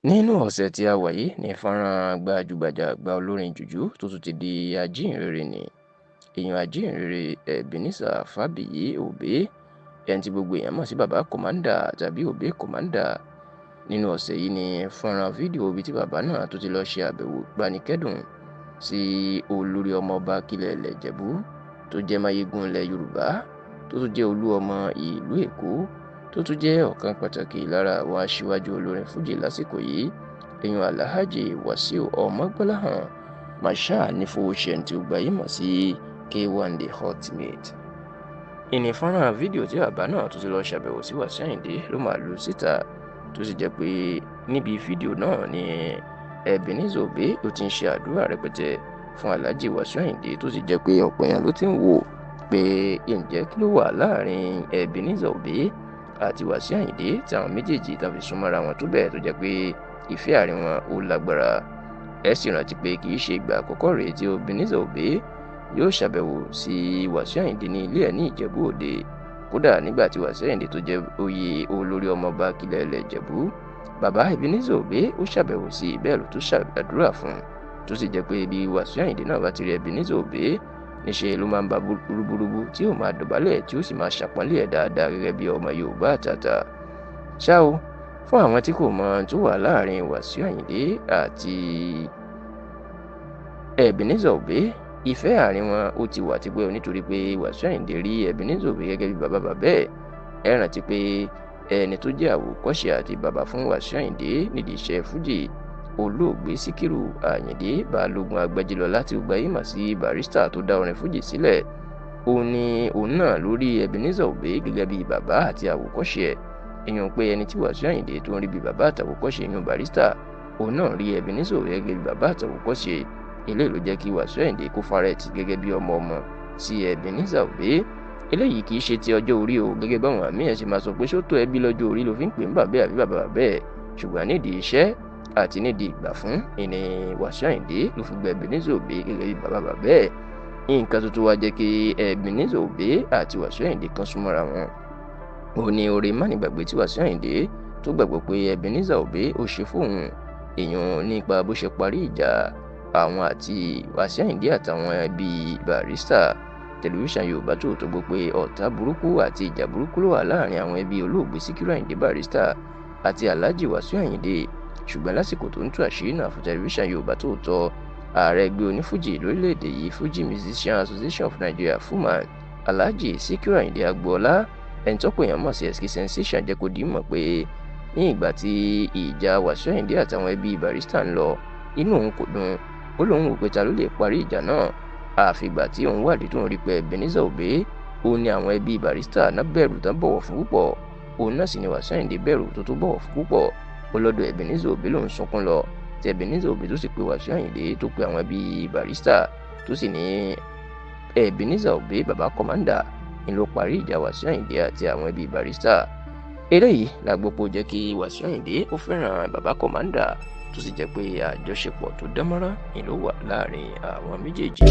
Nínú ọ̀sẹ̀ tí a wà yìí ní fọ́nrán gbajúgbajà àgbà olórin jùjú tó tún ti di ajíhìnrere ni èèyàn ajíhìnrere Ebenezer Fábíyì Obey, ẹni tí gbogbo èèyàn mọ̀ sí bàbá kọ̀mándà tàbí Obey kọ̀mándà. Nínú ọ̀sẹ̀ yìí ni fọ́nrán fídíò ibi tí bàbá náà tó ti lọ ṣe àbẹ̀wò ìbánikẹ́dùn sí olórí ọmọọba kílẹ̀ ilẹ̀ Ìjẹ̀bú tó jẹ́ máyégún ilẹ̀ Yorùbá tó tún jẹ́ olú ọmọ ìlú Èkó tó tún jẹ́ ọ̀kan pàtàkì lára àwọn aṣíwájú olórin fújì lásìkò yìí, èèyàn Alhaji Wasiu Ọmọgbọ́láhàn Marshal Nífowóṣe tí ó gbajúmọ̀ sí K1 The Ultimate. Ìní fọ́nrán fídíò tí bàbá náà tó ti lọ ṣàbẹ̀wò sí Wasiu Ayinde ló máa lu síta tó sì jẹ́ pé níbi fídíò náà ni Ebenezer Obey ó ti ń ṣe àdúrà rẹpẹtẹ fún Alhaji Wasiu Ayinde tó sì jẹ́ pé ọ̀pọ̀ èèyàn ló ti ń wò pé ǹjẹ́ kí ló wà láàrin Ebenezer Obey àti Wasiu Ayinde tí àwọn méjèèjì tàbí súnmọ́ra wọn tó bẹ́ẹ̀ tó jẹ́ pé ìfẹ́ àárín wọn ó lágbára. Ẹ sì rántí pé kì í ṣe ìgbà àkọ́kọ́ rèé tí Ebenezer Obey yóò ṣàbẹ̀wò sí Wasiu Ayinde ní ilé ẹ̀ ní Ìjẹ̀bú Òde. Kódà nígbà tí Wasiu Ayinde tó jẹ́ oyè olórí ọmọọba kílẹ̀ ilẹ̀ Ìjẹ̀bú, bàbá Ebenezer Obey ó ṣàbẹ̀wò sí bẹ́ẹ̀ ló tún ṣàdúrà fún tó sì jẹ́ pé bí Wasiu Ayinde náà bá ti rí Ebenezer Obey níṣẹ́ ló máa ń ba burúburú tí ó máa dọ̀bálẹ̀ tí ó sì máa ṣàpọ́nlé ẹ̀ dáadáa gẹ́gẹ́ bí ọmọ Yorùbá àtàtà. Ṣá o, fún àwọn tí kò mọ tó wà láàrin Wasiu Ayinde àti Ebenezer Obey, ìfẹ́ àárín wọn ó ti wà tipẹ́ nítorí pé Wasiu Ayinde rí Ebenezer Obey gẹ́gẹ́ bí bàbá ẹ̀. Ẹ rántí pé ẹni tó jẹ́ àwòkọ́ṣe àti bàbá fún Wasiu Ayinde nídìí iṣẹ́ fújì, olóògbé Síkírù Àyìndé Balógun Agbẹ́jìlọ́lá tí ó gbajúmọ̀ sí Barrister tó dá orin fújì sílẹ̀. Òun náà ló rí Ebenezer Obey gẹ́gẹ́ bí bàbá àti àwòkọ́ṣe ẹ̀. Èèyàn pé ẹni tí Wasiu Ayinde tó ń rí bí bàbá àtàwòkọ́ṣe èèyàn Barrister, òun náà rí Ebenezer Obey gẹ́gẹ́ bí bàbá àtàwòkọ́ṣe. Eléyìí ló jẹ́ kí Wasiu Ayinde kó farẹ́ẹ̀tì gẹ́gẹ́ bí ọmọ sí Ebenezer Obey. Eléyìí kì í ṣe ti ọjọ́ orí o, gẹ́gẹ́ báwọn àmì ẹ̀ ṣe máa sọ pé ṣó tó ẹbí lọ́jọ́ orí ló fi ń pè ń bàbá àbí bàbá ẹ̀, ṣùgbọ́n nídìí iṣẹ́ àti nídìí ìgbà fún ìní Wasiu Ayinde ló fi gba Ebenezer Obey gẹ́gẹ́ bí bàbá ẹ̀. Nǹkan tuntun wá jẹ́ kí Ebenezer Obey àti Wasiu Ayinde kan súnmọ́ra wọn. Ó ní oore mánigbàgbé tí Wasiu Ayinde tó gbàgbọ́ pé Ebenezer Obey ó ṣe fóun, èèyàn nípa bó ṣe parí ìjà àwọn àti Wasiu Ayinde àtàwọn ẹbí Barrister. Tẹlifíṣàn Yorùbá Tòótọ́ gbọ́ pé ọ̀tá burúkú àti ìjà burúkú ló wà láàrin àwọn ẹbí olóògbé Síkírù Àyìndé Barrister àti Alhaji Wasiu Ayinde. Ṣùgbọ́n lásìkò tó ń tú àṣírí náà fún Tẹlifíṣàn Yorùbá Tòótọ́, ààrẹ ẹgbẹ́ onífújì lórílẹ̀‐èdè yìí Fuji Musician Association of Nigeria FUMAN, Alhaji Síkírù Àyìndé Agboola, ẹni tó pè yàn mọ̀ sí SK Sensation, jẹ́ kó dìímọ̀ pé ní ìgbà tí ìjà Wasiu Ayinde àtàwọn ẹbí Barrister ń lọ, inú òun kò dùn. Ó lóun wò pé ta ló lè parí ìjà náà, àfìgbà tí òun wádìí tó ń rí pé Ebenezer Obey òun ni àwọn ẹbí Barrister náà bẹ̀rù tán bọ̀wọ̀ fún púpọ̀, òun náà sì ni Wasiu Ayinde bẹ̀rù tó tó bọ̀wọ̀ fún púpọ̀. Ó lọ́dọ̀ Ebenezer Obey lòun sunkún lọ, tí Ebenezer Obey tó sì pe Wasiu Ayinde tó pe àwọn ẹbí Barrister tó sì ní Ebenezer Obey bàbá kọ̀mándà ni ló parí ìjà Wasiu Ayinde àti àwọn ẹbí Barrister. Eléyìí la gbọ́ pé ó jẹ́ kí Wasiu Ayinde ó fẹ́ràn bàbá kọ̀mándà tó sì jẹ́ pé àjọṣepọ̀ tó dánmọ́rán ni ló wà láàrin àwọn méjèèjì.